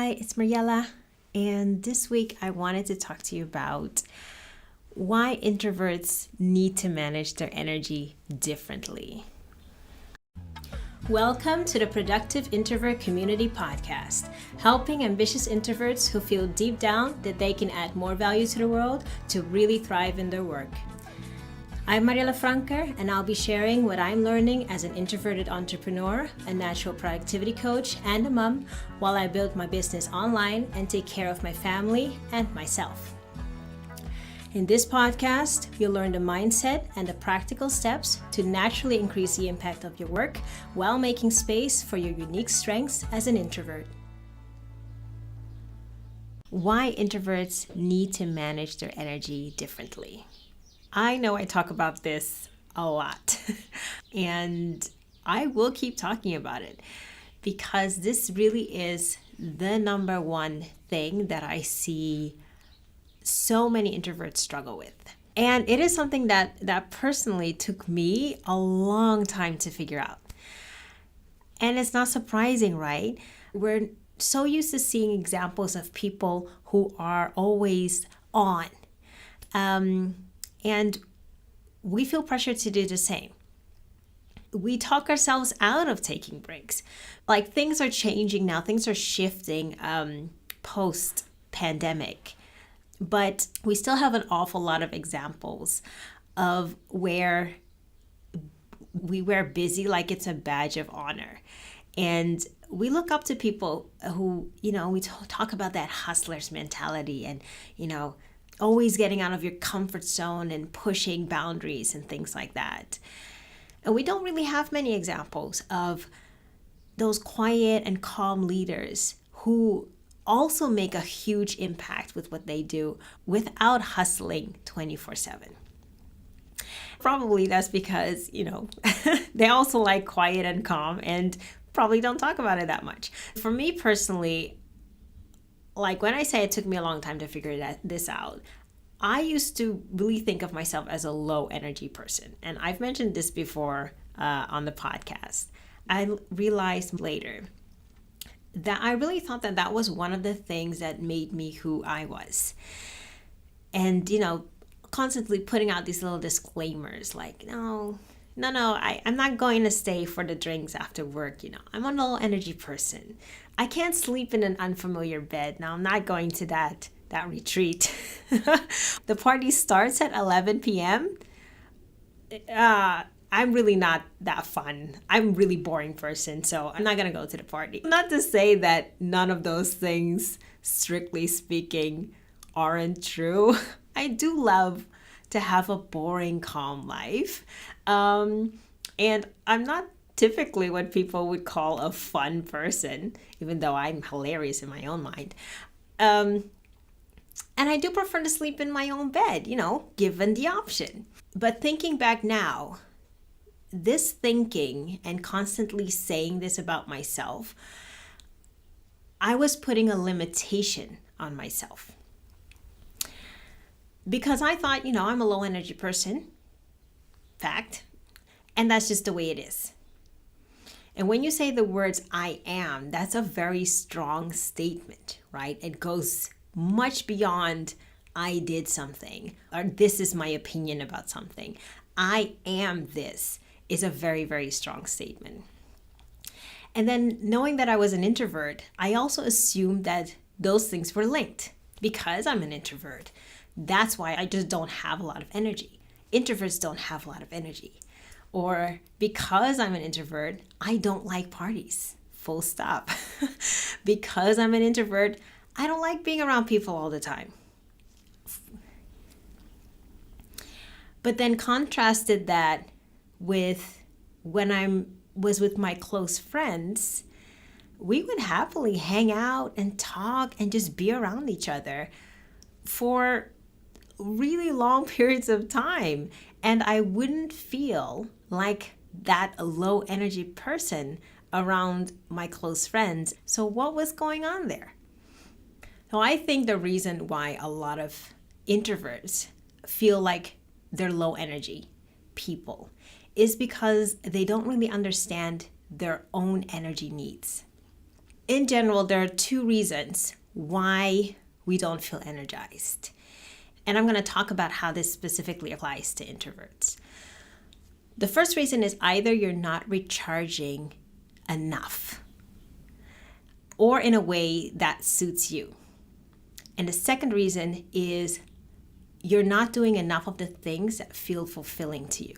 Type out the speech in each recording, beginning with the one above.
Hi, it's Mariella, and this week I wanted to talk to you about why introverts need to manage their energy differently. Welcome to the Productive Introvert Community Podcast, helping ambitious introverts who feel deep down that they can add more value to the world to really thrive in their work. I'm Mariella Franker, and I'll be sharing what I'm learning as an introverted entrepreneur, a natural productivity coach, and a mom while I build my business online and take care of my family and myself. In this podcast, you'll learn the mindset and the practical steps to naturally increase the impact of your work while making space for your unique strengths as an introvert. Why introverts need to manage their energy differently. I know I talk about this a lot, and I will keep talking about it because this really is the number one thing that I see so many introverts struggle with. And it is something that personally took me a long time to figure out. And it's not surprising, right? We're so used to seeing examples of people who are always on. And we feel pressure to do the same. We talk ourselves out of taking breaks. Like, things are changing now, things are shifting post-pandemic. But we still have an awful lot of examples of where we wear busy like it's a badge of honor. And we look up to people who, we talk about that hustler's mentality and, always getting out of your comfort zone and pushing boundaries and things like that. And we don't really have many examples of those quiet and calm leaders who also make a huge impact with what they do without hustling 24/7. Probably that's because, they also like quiet and calm and probably don't talk about it that much. For me personally, like when I say it took me a long time to figure this out, I used to really think of myself as a low energy person. And I've mentioned this before on the podcast. I realized later that I really thought that was one of the things that made me who I was. And, constantly putting out these little disclaimers like, no, I'm not going to stay for the drinks after work. I'm a low energy person. I can't sleep in an unfamiliar bed. Now, I'm not going to that retreat. The party starts at 11 p.m. I'm really not that fun. I'm a really boring person, so I'm not going to go to the party. Not to say that none of those things, strictly speaking, aren't true. I do love to have a boring, calm life. And I'm not typically what people would call a fun person, even though I'm hilarious in my own mind. And I do prefer to sleep in my own bed, given the option. But thinking back now, this thinking and constantly saying this about myself, I was putting a limitation on myself. Because I thought, I'm a low energy person. Fact. And that's just the way it is. And when you say the words I am, that's a very strong statement, right? It goes much beyond I did something or this is my opinion about something. I am this is a very, very strong statement. And then knowing that I was an introvert, I also assumed that those things were linked because I'm an introvert. That's why I just don't have a lot of energy. Introverts don't have a lot of energy. Or because I'm an introvert, I don't like parties. Full stop. Because I'm an introvert, I don't like being around people all the time. But then contrasted that with when I was with my close friends, we would happily hang out and talk and just be around each other for really long periods of time. And I wouldn't feel like that low energy person around my close friends. So what was going on there? So I think the reason why a lot of introverts feel like they're low energy people is because they don't really understand their own energy needs. In general, there are two reasons why we don't feel energized. And I'm going to talk about how this specifically applies to introverts. The first reason is either you're not recharging enough or in a way that suits you. And the second reason is you're not doing enough of the things that feel fulfilling to you.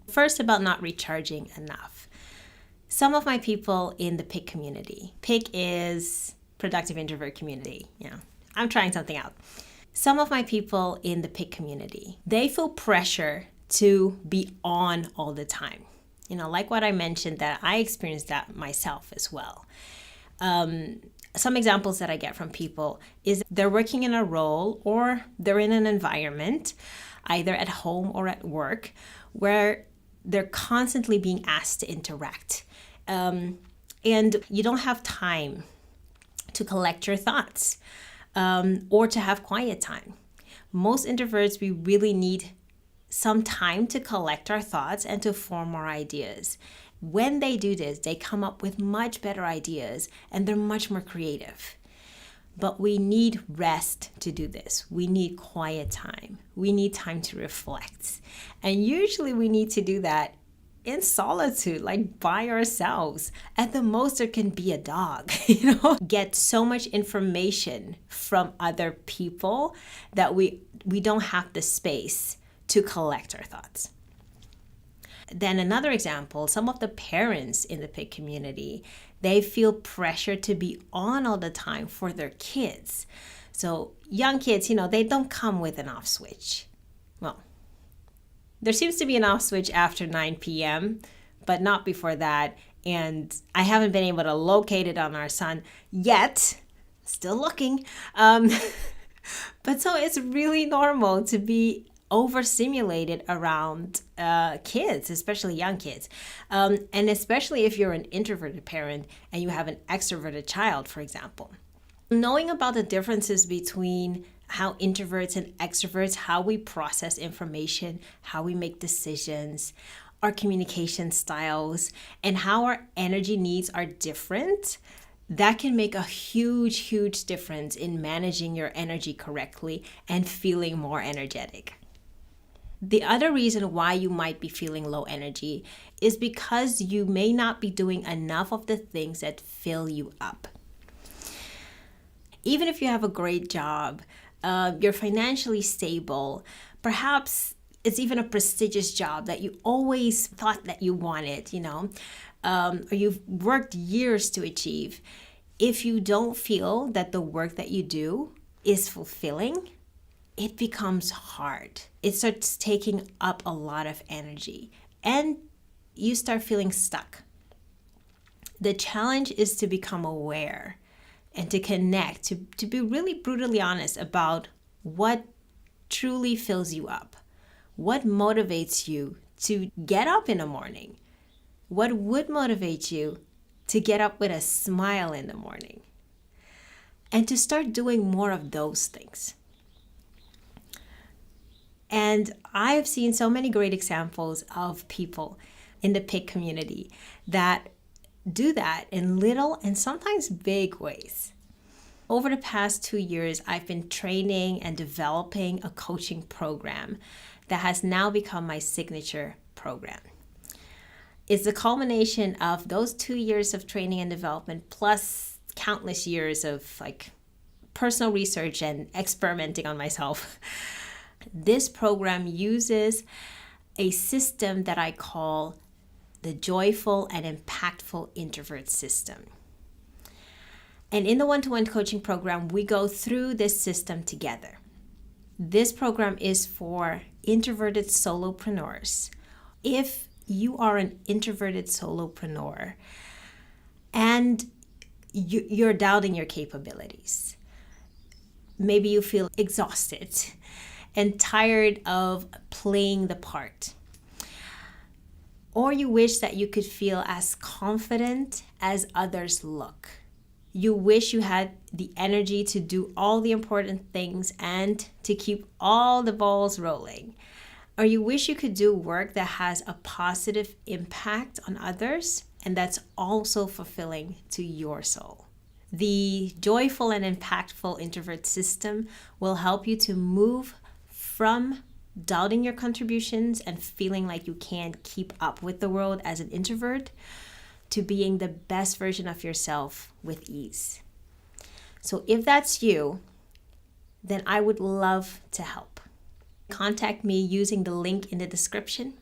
First, about not recharging enough. Some of my people in the PIC community, PIC is Productive Introvert Community. Yeah, I'm trying something out. Some of my people in the PIC community, they feel pressure to be on all the time. Like what I mentioned, that I experienced that myself as well. Some examples that I get from people is they're working in a role or they're in an environment, either at home or at work, where they're constantly being asked to interact. And you don't have time to collect your thoughts or to have quiet time. Most introverts, we really need some time to collect our thoughts and to form our ideas. When they do this, they come up with much better ideas and they're much more creative. But we need rest to do this. We need quiet time. We need time to reflect. And usually we need to do that in solitude, like by ourselves. At the most, there can be a dog, Get so much information from other people that we don't have the space to collect our thoughts. Then another example, some of the parents in the PIC community, they feel pressure to be on all the time for their kids. So young kids, they don't come with an off switch. Well, there seems to be an off switch after 9 p.m., but not before that. And I haven't been able to locate it on our son yet. Still looking. But so it's really normal to be overstimulated around kids, especially young kids. And especially if you're an introverted parent and you have an extroverted child, for example. Knowing about the differences between how introverts and extroverts, how we process information, how we make decisions, our communication styles, and how our energy needs are different, that can make a huge, huge difference in managing your energy correctly and feeling more energetic. The other reason why you might be feeling low energy is because you may not be doing enough of the things that fill you up. Even if you have a great job, you're financially stable, perhaps it's even a prestigious job that you always thought that you wanted, or you've worked years to achieve. If you don't feel that the work that you do is fulfilling, it becomes hard. It starts taking up a lot of energy and you start feeling stuck. The challenge is to become aware and to connect, to be really brutally honest about what truly fills you up. What motivates you to get up in the morning? What would motivate you to get up with a smile in the morning? And to start doing more of those things. And I've seen so many great examples of people in the PIC community that do that in little and sometimes big ways. Over the past 2 years, I've been training and developing a coaching program that has now become my signature program. It's the culmination of those 2 years of training and development plus countless years of personal research and experimenting on myself. This program uses a system that I call the joyful and impactful introvert system. And in the one-to-one coaching program, we go through this system together. This program is for introverted solopreneurs. If you are an introverted solopreneur and you're doubting your capabilities, maybe you feel exhausted and tired of playing the part, or you wish that you could feel as confident as others look. You wish you had the energy to do all the important things and to keep all the balls rolling. Or you wish you could do work that has a positive impact on others and that's also fulfilling to your soul. The joyful and impactful introvert system will help you to move from doubting your contributions and feeling like you can't keep up with the world as an introvert to being the best version of yourself with ease. So if that's you, then I would love to help. Contact me using the link in the description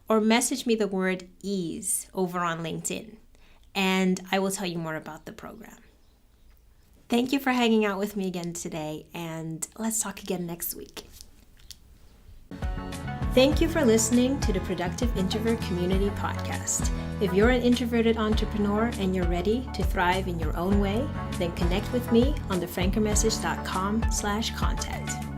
or message me the word ease over on LinkedIn, and I will tell you more about the program. Thank you for hanging out with me again today, and let's talk again next week. Thank you for listening to the Productive Introvert Community Podcast. If you're an introverted entrepreneur and you're ready to thrive in your own way, then connect with me on thefrankermessage.com/contact.